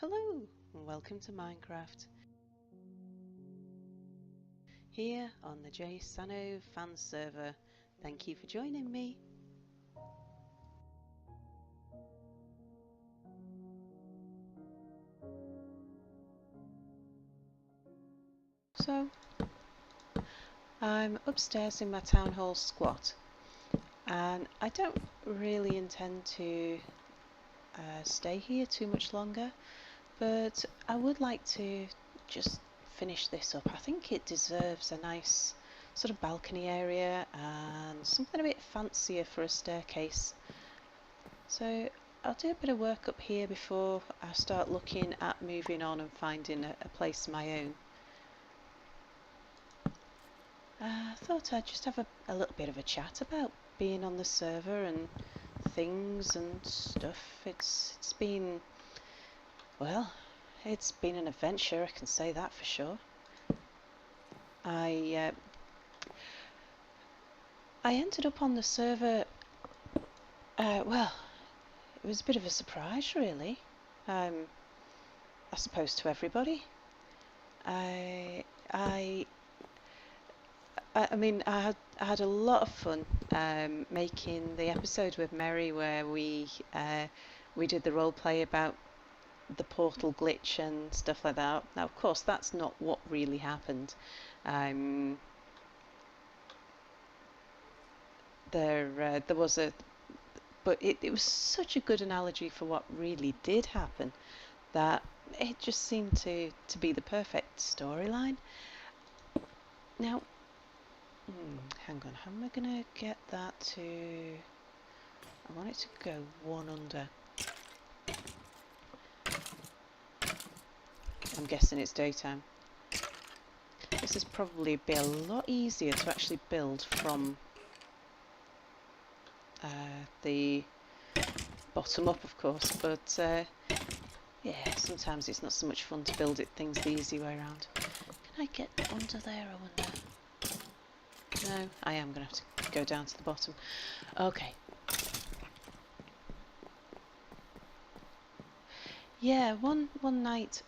Hello and welcome to Minecraft. Here on the JSano Fan Server. Thank you for joining me. So, I'm upstairs in my town hall squat and I don't really intend to stay here too much longer, but I would like to just finish this up. I think it deserves a nice sort of balcony area and something a bit fancier for a staircase. So I'll do a bit of work up here before I start looking at moving on and finding a place of my own. I thought I'd just have a little bit of a chat about being on the server and things and stuff. It's been, well, it's been an adventure, I can say that for sure. I ended up on the server, well, it was a bit of a surprise really, I suppose to everybody. I mean, I had a lot of fun making the episode with Mary where we did the role play about the portal glitch and stuff like that. Now, of course, that's not what really happened. There was but it was such a good analogy for what really did happen that it just seemed to be the perfect storyline. Now, hang on, how am I going to get that to... I want it to go one under. I'm guessing it's daytime. This is probably be a lot easier to actually build from the bottom up, of course, but yeah, sometimes it's not so much fun to build things the easy way around. Can I get under there, I wonder? No, I am going to have to go down to the bottom. Okay. Yeah, one night,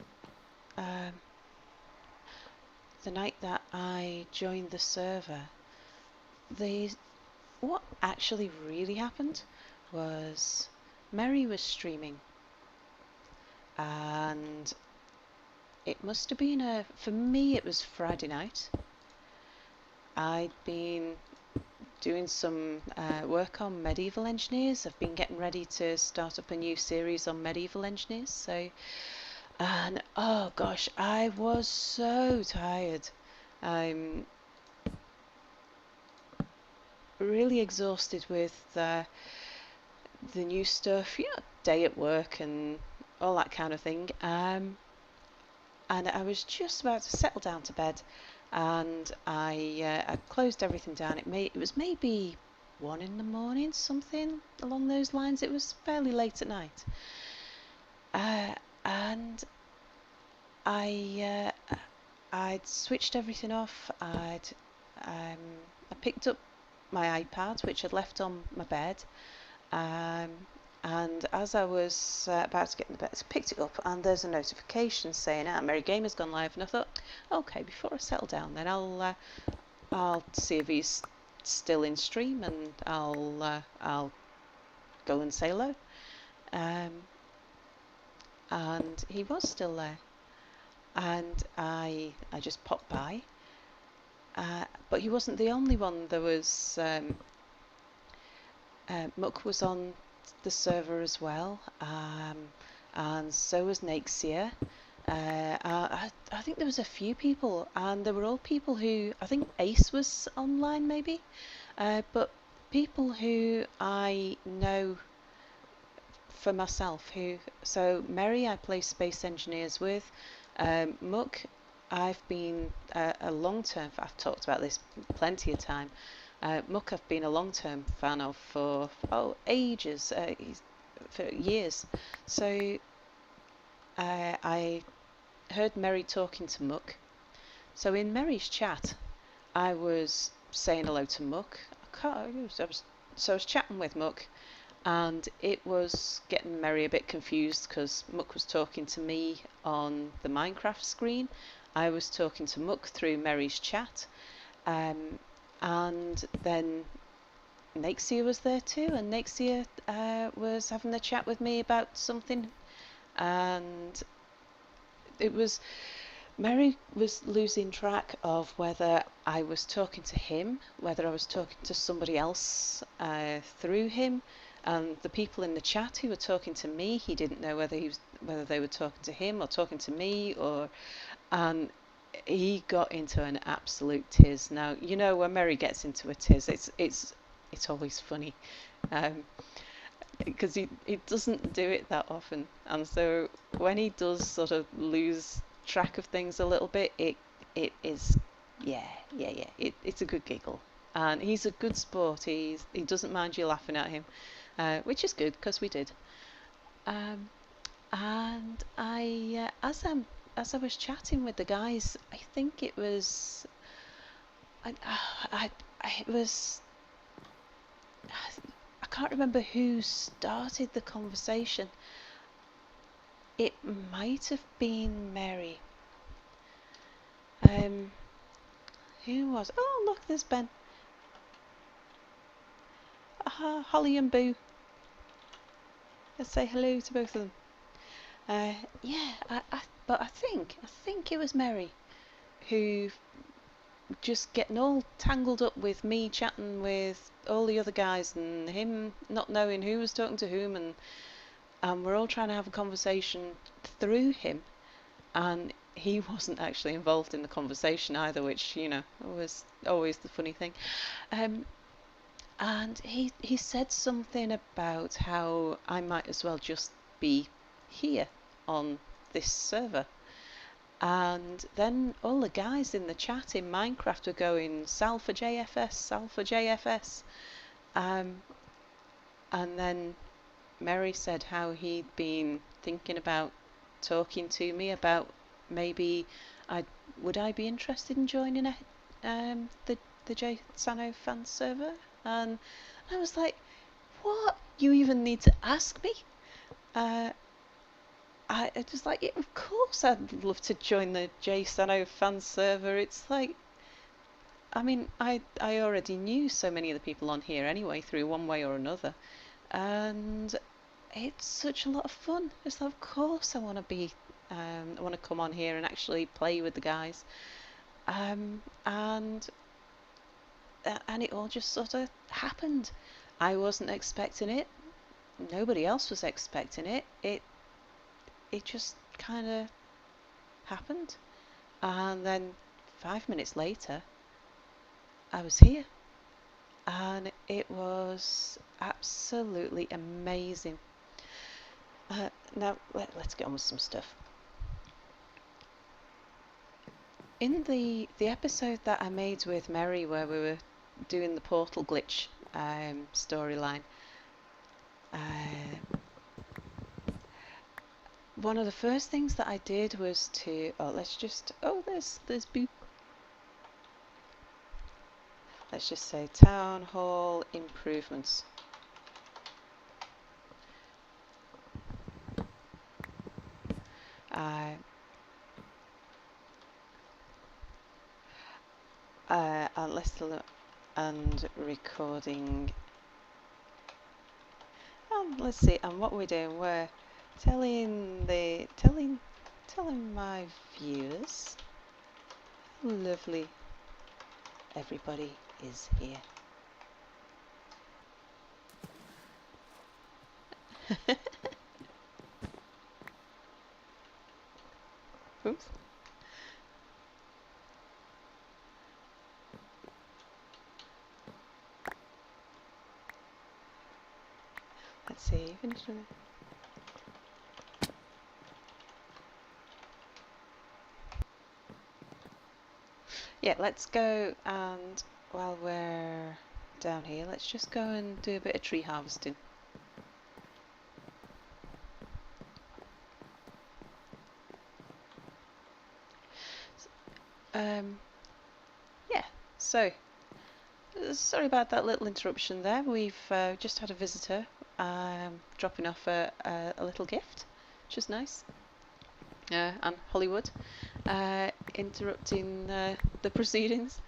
the night that I joined the server, what actually really happened was Mary was streaming, and it must have been for me it was Friday night. I'd been doing some work on medieval engineers. I've been getting ready to start up a new series on medieval engineers. So, and oh gosh, I was so tired. I'm really exhausted with the new stuff, you know, day at work and all that kind of thing. And I was just about to settle down to bed, and I closed everything down. It was maybe 1 in the morning, something along those lines. It was fairly late at night, and I'd switched everything off. I picked up my iPad, which I'd left on my bed, and as I was about to get in the bed, I picked it up, and there's a notification saying, Merry Gamer's gone live. And I thought, okay, before I settle down, then I'll see if he's still in stream, and I'll go and say hello. And he was still there, and I just popped by. But he wasn't the only one. There was Muck was on the server as well, and so was Nakesir. I think there was a few people, and they were all people who, I think Ace was online maybe, but people who I know for myself. So Mary I play Space Engineers with. Muck, I've been a long-term, I've talked about this plenty of time. Muck I've been a long-term fan of for ages, for years. So I heard Mary talking to Muck. So in Mary's chat, I was saying hello to Muck. I was chatting with Muck, and it was getting Mary a bit confused because Muck was talking to me on the Minecraft screen. I was talking to Muck through Mary's chat, and then Nexia was there too, and Nexia was having a chat with me about something, and it was Mary was losing track of whether I was talking to him, whether I was talking to somebody else through him, and the people in the chat who were talking to me, he didn't know whether they were talking to him or talking to me, and he got into an absolute tiz. Now you know when Mary gets into a tiz, it's always funny, because he doesn't do it that often, and so when he does sort of lose track of things a little bit, it is it's a good giggle, and he's a good sport. He doesn't mind you laughing at him, which is good because we did. And as I was chatting with the guys, I think it was it was I can't remember who started the conversation. It might have been Mary. Who was? Oh, look, there's Ben. Holly and Boo. Let's say hello to both of them. Yeah, but I think it was Mary who just getting all tangled up with me chatting with all the other guys and him not knowing who was talking to whom, and we're all trying to have a conversation through him, and he wasn't actually involved in the conversation either, which, you know, was always the funny thing. And he said something about how I might as well just be here on this server. And then all the guys in the chat in Minecraft were going, Sal for JFS, Sal for JFS. And then Mary said how he'd been thinking about talking to me about maybe would I be interested in joining the JSano Fan Server? And I was like, what? You even need to ask me? I just like, yeah, of course I'd love to join the JSano Fan Server. It's like, I mean, I already knew so many of the people on here anyway through one way or another, and it's such a lot of fun. It's like, of course I want to be, I want to come on here and actually play with the guys, and it all just sort of happened. I wasn't expecting it. Nobody else was expecting it. It just kind of happened, and then 5 minutes later I was here, and it was absolutely amazing. Now let's get on with some stuff. In the episode that I made with Mary where we were doing the portal glitch storyline, one of the first things that I did was to there's Boo. Let's just say town hall improvements. And recording. And let's see. And what we're doing, we're telling my viewers how lovely everybody is here. Oops. Let's see. Finish with it. Yeah, let's go, and while we're down here, let's just go and do a bit of tree harvesting. Yeah, so sorry about that little interruption there. We've just had a visitor dropping off a little gift, which is nice. And Hollywood interrupting the proceedings.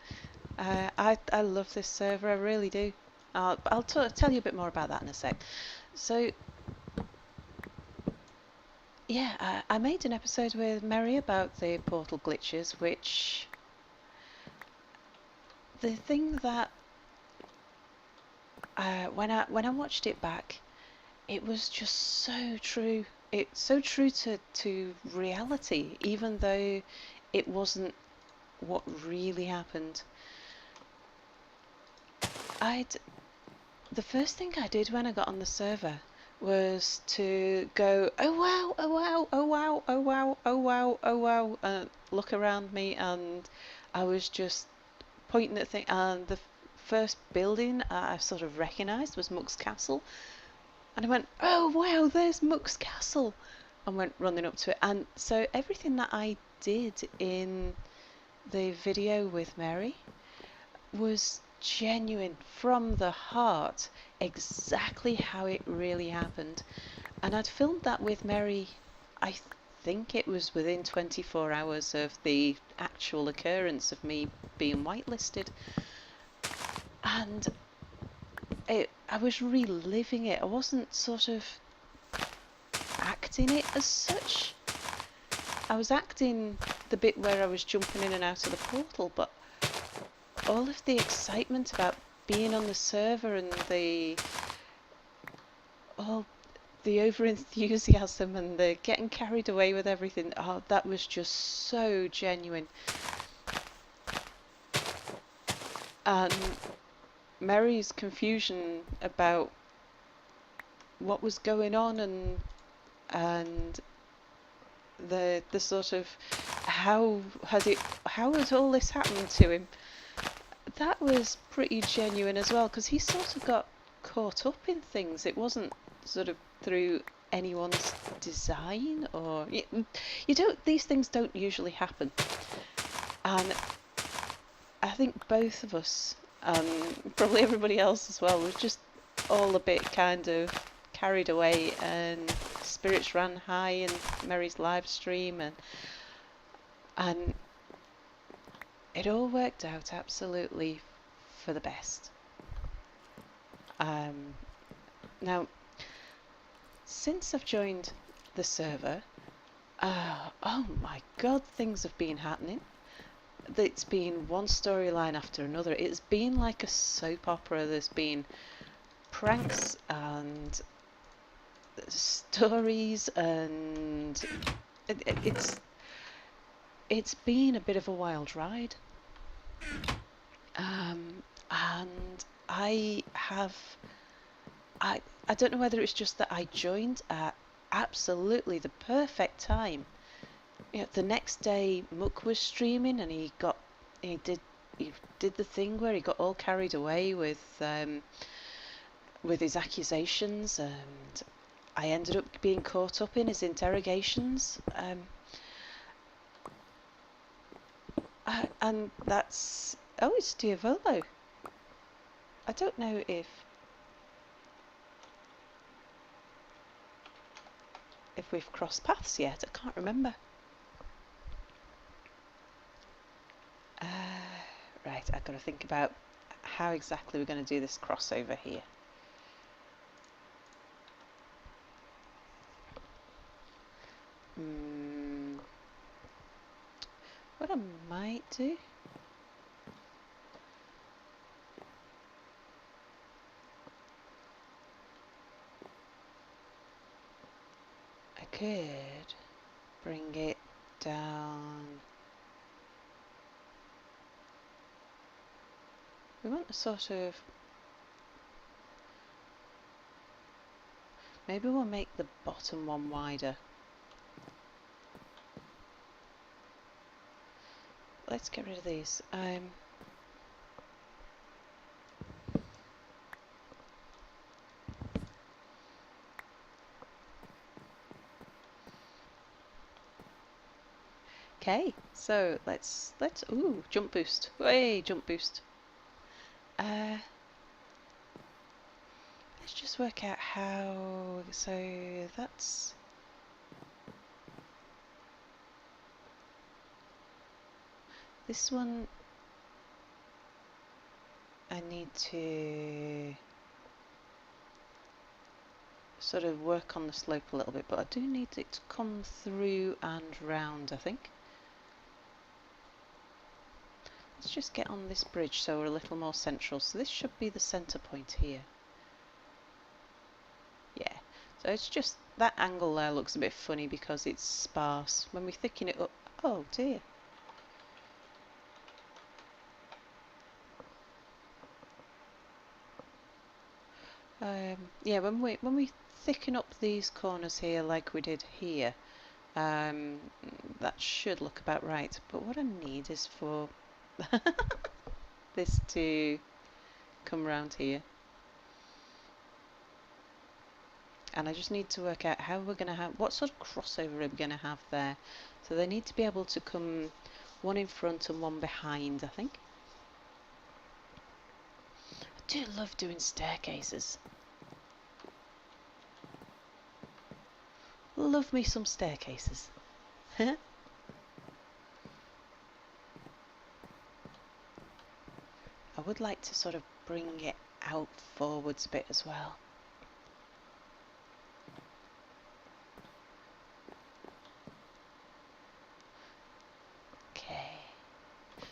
I love this server, I really do. I'll tell you a bit more about that in a sec. So, yeah, I made an episode with Mary about the portal glitches, which... The thing that... when I watched it back, it was just so true. It's so true to reality, even though it wasn't what really happened. The first thing I did when I got on the server was to go, oh wow, oh wow, oh wow, oh wow, oh wow, oh wow, and look around me, and I was just pointing at things, and the first building I sort of recognised was Muck's Castle, and I went, oh wow, there's Muck's Castle, and went running up to it. And so everything that I did in the video with Mary was genuine, from the heart, exactly how it really happened. And I'd filmed that with Mary, I think it was within 24 hours of the actual occurrence of me being whitelisted. And I was reliving it. I wasn't sort of acting it as such. I was acting the bit where I was jumping in and out of the portal, but all of the excitement about being on the server and the over enthusiasm and the getting carried away with everything, that was just so genuine. And Mary's confusion about what was going on and the sort of how has all this happened to him, that was pretty genuine as well, because he sort of got caught up in things. It wasn't sort of through anyone's design, or you don't, these things don't usually happen. And I think both of us, probably everybody else as well, was just all a bit kind of carried away, and spirits ran high in Mary's live stream, and it all worked out absolutely for the best. Now, since I've joined the server, oh my god, things have been happening. It's been one storyline after another. It's been like a soap opera. There's been pranks and stories, and it's been a bit of a wild ride. And I don't know whether it's just that I joined at absolutely the perfect time. You know, the next day Muck was streaming, and he did the thing where he got all carried away with his accusations, and I ended up being caught up in his interrogations. And that's... Oh, it's Diavolo. I don't know if we've crossed paths yet. I can't remember. Right, I've got to think about how exactly we're going to do this crossover here. What I might do... I could bring it down... We want to sort of... Maybe we'll make the bottom one wider. Let's get rid of these. Okay, so let's ooh, jump boost. Hey, jump boost. Let's let's just work out how. So that's. This one I need to sort of work on the slope a little bit, but I do need it to come through and round, I think. Let's just get on this bridge so we're a little more central. So this should be the centre point here. Yeah, so it's just that angle there looks a bit funny because it's sparse. When we thicken it up, oh dear. Yeah, when we thicken up these corners here like we did here, that should look about right. But what I need is for this to come round here. And I just need to work out how we're going to have, what sort of crossover are we going to have there. So they need to be able to come one in front and one behind, I think. I do love doing staircases. Love me some staircases. I would like to sort of bring it out forwards a bit as well. Okay.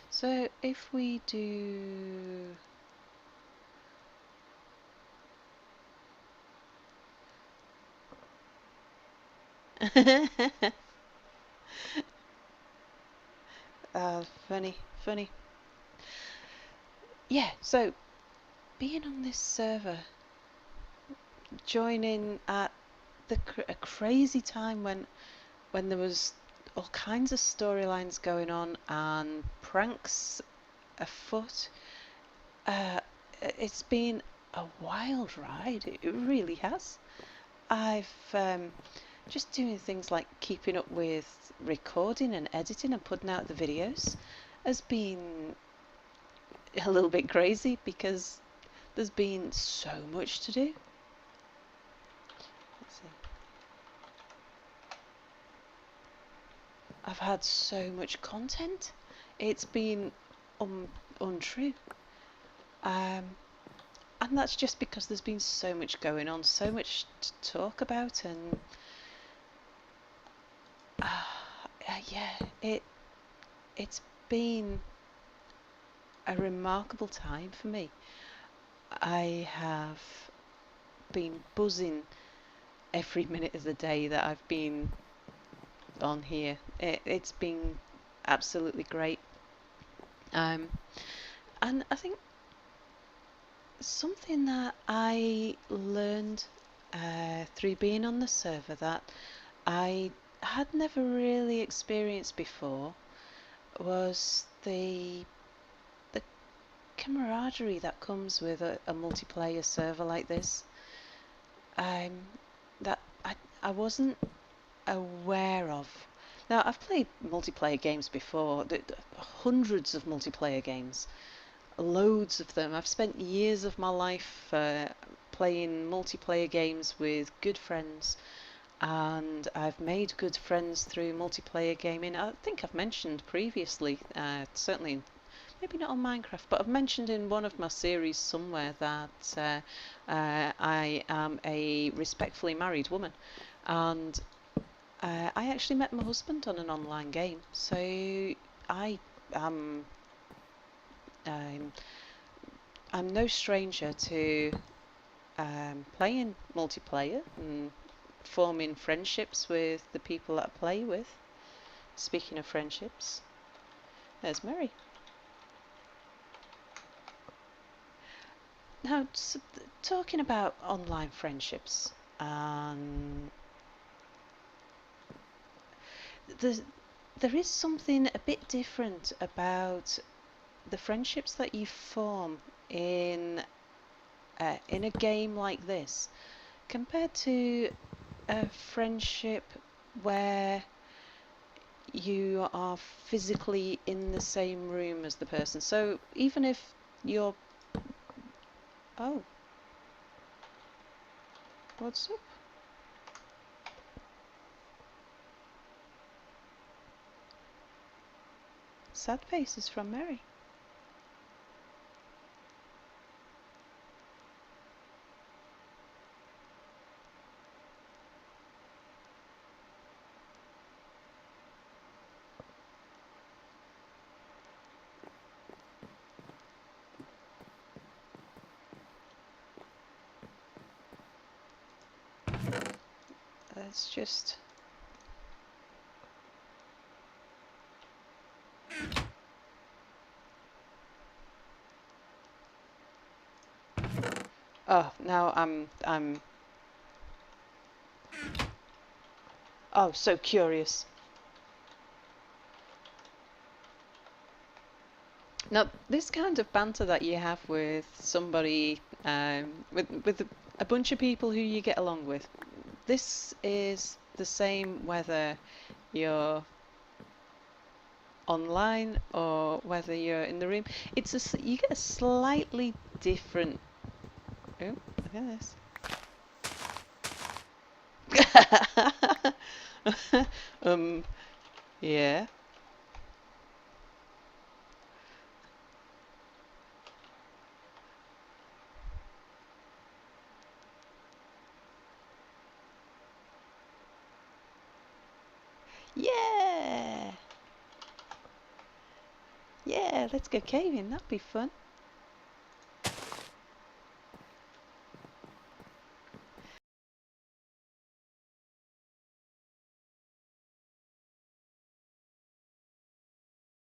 So if we do... funny. Yeah, so being on this server, joining at a crazy time when there was all kinds of storylines going on and pranks afoot. It's been a wild ride. It really has. I've just doing things like keeping up with recording and editing and putting out the videos has been a little bit crazy because there's been so much to do. Let's see. I've had so much content. It's been untrue. And that's just because there's been so much going on, so much to talk about, and yeah, it's been a remarkable time for me. I have been buzzing every minute of the day that I've been on here. It's been absolutely great. And I think something that I learned through being on the server that I had never really experienced before was the camaraderie that comes with a multiplayer server like this. That I wasn't aware of. Now, I've played multiplayer games before, hundreds of multiplayer games, loads of them. I've spent years of my life playing multiplayer games with good friends, and I've made good friends through multiplayer gaming. I think I've mentioned previously, certainly maybe not on Minecraft, but I've mentioned in one of my series somewhere that I am a respectfully married woman, and I actually met my husband on an online game, so I am I'm no stranger to playing multiplayer and forming friendships with the people that I play with. Speaking of friendships, there's Mary. Now, talking about online friendships, there is something a bit different about the friendships that you form in a game like this compared to a friendship where you are physically in the same room as the person. So even if you're... Oh. What's up? Sad faces from Mary. Let's just... Oh, now I'm... Oh, so curious. Now, this kind of banter that you have with somebody, with a bunch of people who you get along with, this is the same whether you're online or whether you're in the room. You get a slightly different... Oh, look at this. Yeah. Yeah! Yeah, let's go caving, that'd be fun.